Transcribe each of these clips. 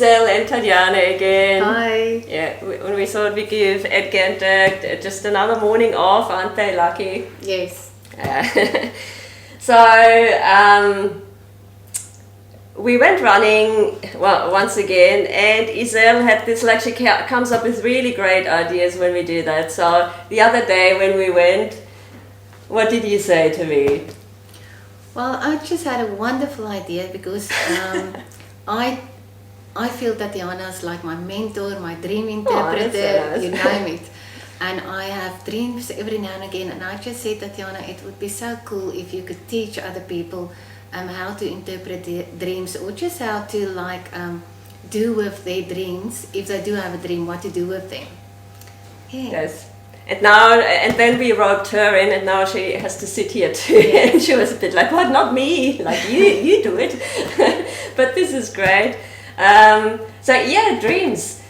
Izelle and Tatjana again. Hi. Yeah, we thought we'd give Edgar and Dirk just another morning off, aren't they lucky? Yes. So we went running, well, once again, and Izelle had this, like, she comes up with really great ideas when we do that. So the other day when we went, what did you say to me? Well, I just had a wonderful idea because I feel Tatjana is like my mentor, my dream interpreter, so nice. you name it. And I have dreams every now and again, and I just said, Tatjana, it would be so cool if you could teach other people how to interpret their dreams, or just how to do with their dreams, if they do have a dream, what to do with them. Yeah. Yes. And then we roped her in, and now she has to sit here too. Yes. And she was a bit like, "What? Not me! Like you do it." But this is great. So yeah, dreams.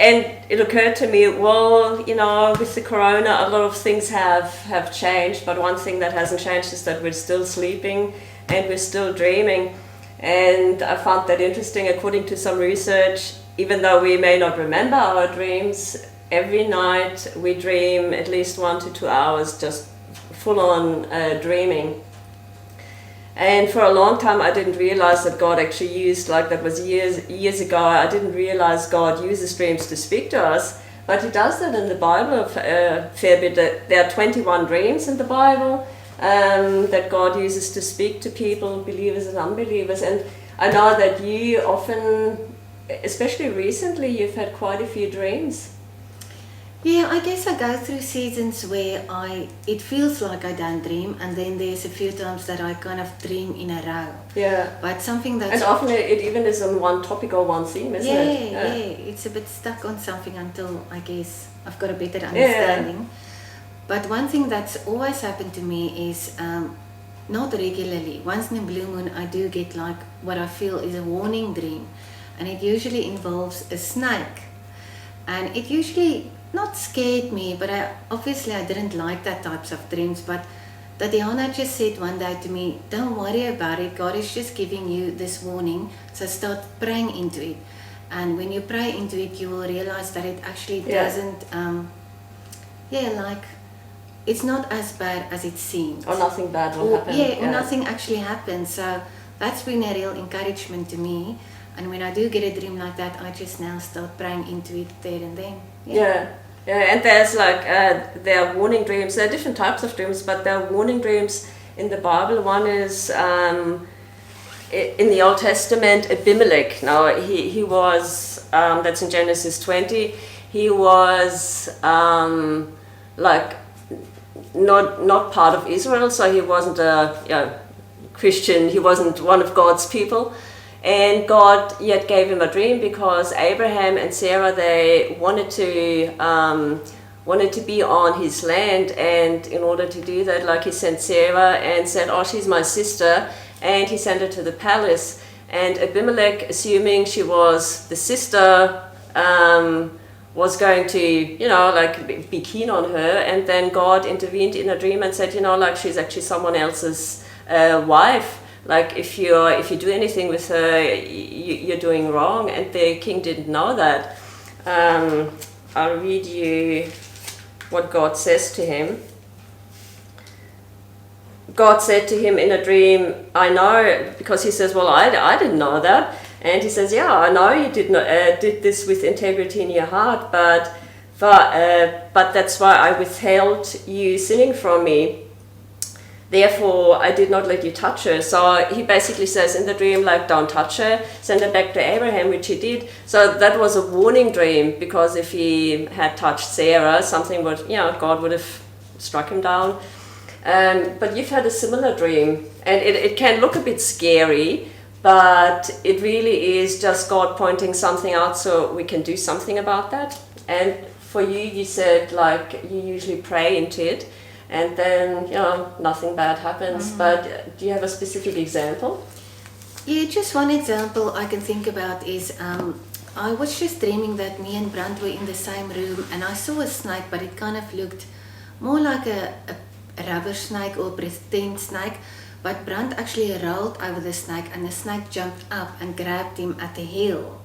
And it occurred to me, well, you know, with the corona, a lot of things have changed. But one thing that hasn't changed is that we're still sleeping and we're still dreaming. And I found that interesting. According to some research, even though we may not remember our dreams, every night we dream at least 1 to 2 hours, just full on dreaming. And for a long time I didn't realize that God actually used, like, that was years ago, I didn't realize God uses dreams to speak to us, but He does that in the Bible a fair bit. There are 21 dreams in the Bible that God uses to speak to people, believers and unbelievers. And I know that you often, especially recently, you've had quite a few dreams. Yeah, I guess I go through seasons where it feels like I don't dream, and then there's a few times that I kind of dream in a row. Yeah. But something that's... And often it even is on one topic or one theme, isn't it? Yeah, it's a bit stuck on something until, I guess, I've got a better understanding. Yeah. But one thing that's always happened to me is, not regularly, once in a blue moon I do get like what I feel is a warning dream, and it usually involves a snake. And it usually not scared me, but obviously I didn't like that types of dreams. But Tatjana just said one day to me, don't worry about it, God is just giving you this warning, so start praying into it. And when you pray into it, you will realize that it actually doesn't, like, it's not as bad as it seems. Or nothing bad will happen. Yeah, or nothing actually happens. So that's been a real encouragement to me. And when I do get a dream like that, I just now start praying into it there and then. Yeah, and there's like, there are warning dreams. There are different types of dreams, but there are warning dreams in the Bible. One is in the Old Testament, Abimelech. Now, he was, that's in Genesis 20, he was like not part of Israel, so he wasn't a Christian, he wasn't one of God's people. And God yet gave him a dream because Abraham and Sarah, they wanted to be on his land, and in order to do that, like, he sent Sarah and said, oh, she's my sister, and he sent her to the palace. And Abimelech, assuming she was the sister, was going to, be keen on her, and then God intervened in a dream and said, she's actually someone else's wife. Like, if you do anything with her, you're doing wrong. And the king didn't know that. I'll read you what God says to him. God said to him in a dream, I know, because he says, well, I didn't know that. And he says, yeah, I know you did this with integrity in your heart, but that's why I withheld you sinning from me. Therefore, I did not let you touch her. So he basically says in the dream, like, don't touch her, send her back to Abraham, which he did. So that was a warning dream, because if he had touched Sarah, something would, God would have struck him down. But you've had a similar dream, and it can look a bit scary, but it really is just God pointing something out so we can do something about that. And for you, you said, like, you usually pray into it, and then, nothing bad happens. Mm-hmm. But do you have a specific example? Yeah, just one example I can think about is, I was just dreaming that me and Brand were in the same room, and I saw a snake, but it kind of looked more like a rubber snake or a pretend snake. But Brand actually rolled over the snake and the snake jumped up and grabbed him at the heel.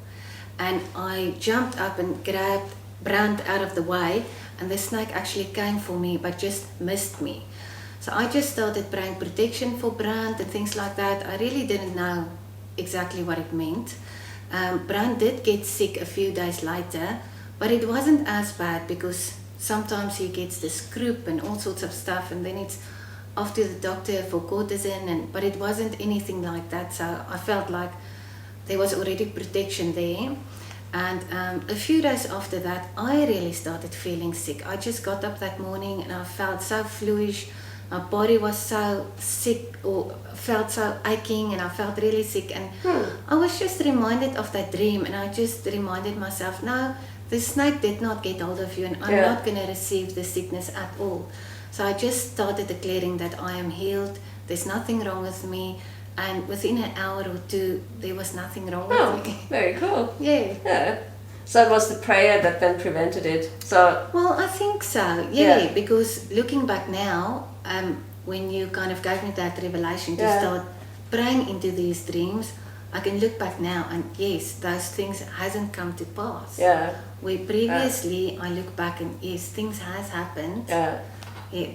And I jumped up and grabbed Brand out of the way, and the snake actually came for me but just missed me. So I just started praying protection for Brand and things like that. I really didn't know exactly what it meant. Brand did get sick a few days later, but it wasn't as bad because sometimes he gets this croup and all sorts of stuff, and then it's off to the doctor for cortisone, but it wasn't anything like that. So I felt like there was already protection there. And a few days after that, I really started feeling sick. I just got up that morning and I felt so fluish. My body was so sick, or felt so aching, and I felt really sick. And I was just reminded of that dream, and I just reminded myself, no, the snake did not get hold of you, and I'm not going to receive the sickness at all. So I just started declaring that I am healed, there's nothing wrong with me, and within an hour or two, there was nothing wrong with me. Very cool. Yeah. So it was the prayer that then prevented it. So well, I think so. Yeah. Because looking back now, when you kind of gave me that revelation to start praying into these dreams, I can look back now and yes, those things hasn't come to pass. Yeah. Where previously I look back and yes, things has happened. That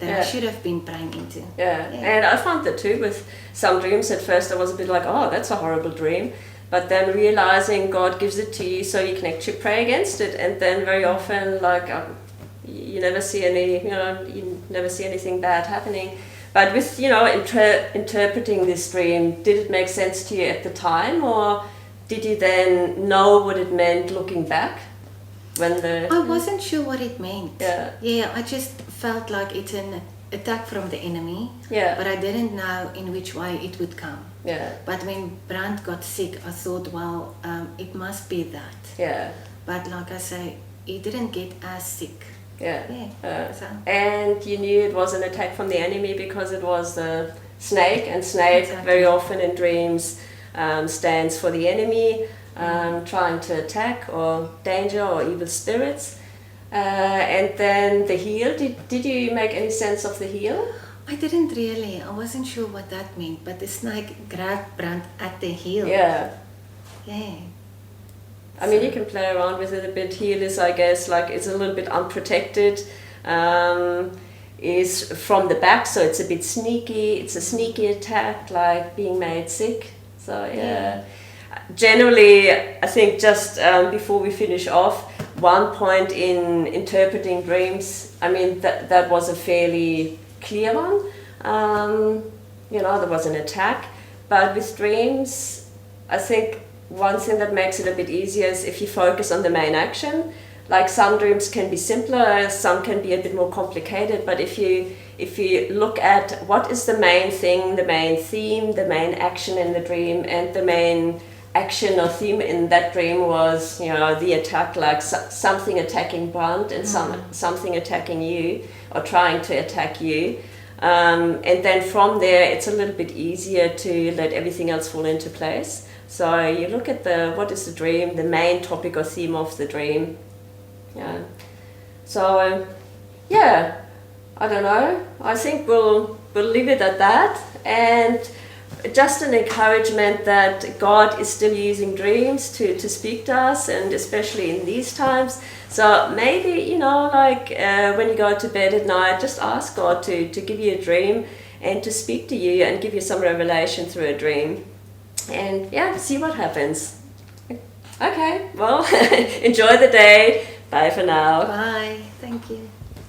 I should have been praying into. And I found that too with some dreams. At first I was a bit like, oh, that's a horrible dream. But then realizing God gives it to you so you can actually pray against it. And then very often, like, you never see you never see anything bad happening. But with, interpreting this dream, did it make sense to you at the time? Or did you then know what it meant looking back? I wasn't sure what it meant. Yeah, I just felt like it's an attack from the enemy. Yeah. But I didn't know in which way it would come. Yeah. But when Brand got sick, I thought, well, it must be that. Yeah. But like I say, he didn't get as sick. And you knew it was an attack from the enemy because it was the snake, and snake very often in dreams stands for the enemy, trying to attack or danger or evil spirits. And then the heel, did you make any sense of the heel? I didn't really. I wasn't sure what that meant, but the snake grabbed Brand at the heel. Yeah. I mean, you can play around with it a bit. Heel is, I guess, like it's a little bit unprotected. Is from the back, so it's a bit sneaky. It's a sneaky attack, like being made sick. So generally, I think just before we finish off, one point in interpreting dreams, I mean, that was a fairly clear one. There was an attack, but with dreams, I think one thing that makes it a bit easier is if you focus on the main action. Like some dreams can be simpler, some can be a bit more complicated, but if you look at what is the main thing, the main theme, the main action in the dream, and the main action or theme in that dream was, the attack, like something attacking Brand and something attacking you or trying to attack you. And then from there, it's a little bit easier to let everything else fall into place. So you look at what is the dream, the main topic or theme of the dream. So I don't know. I think we'll leave it at that, and just an encouragement that God is still using dreams to speak to us, and especially in these times. So maybe, when you go to bed at night, just ask God to give you a dream and to speak to you and give you some revelation through a dream. And see what happens. Okay, well, enjoy the day. Bye for now. Bye. Thank you.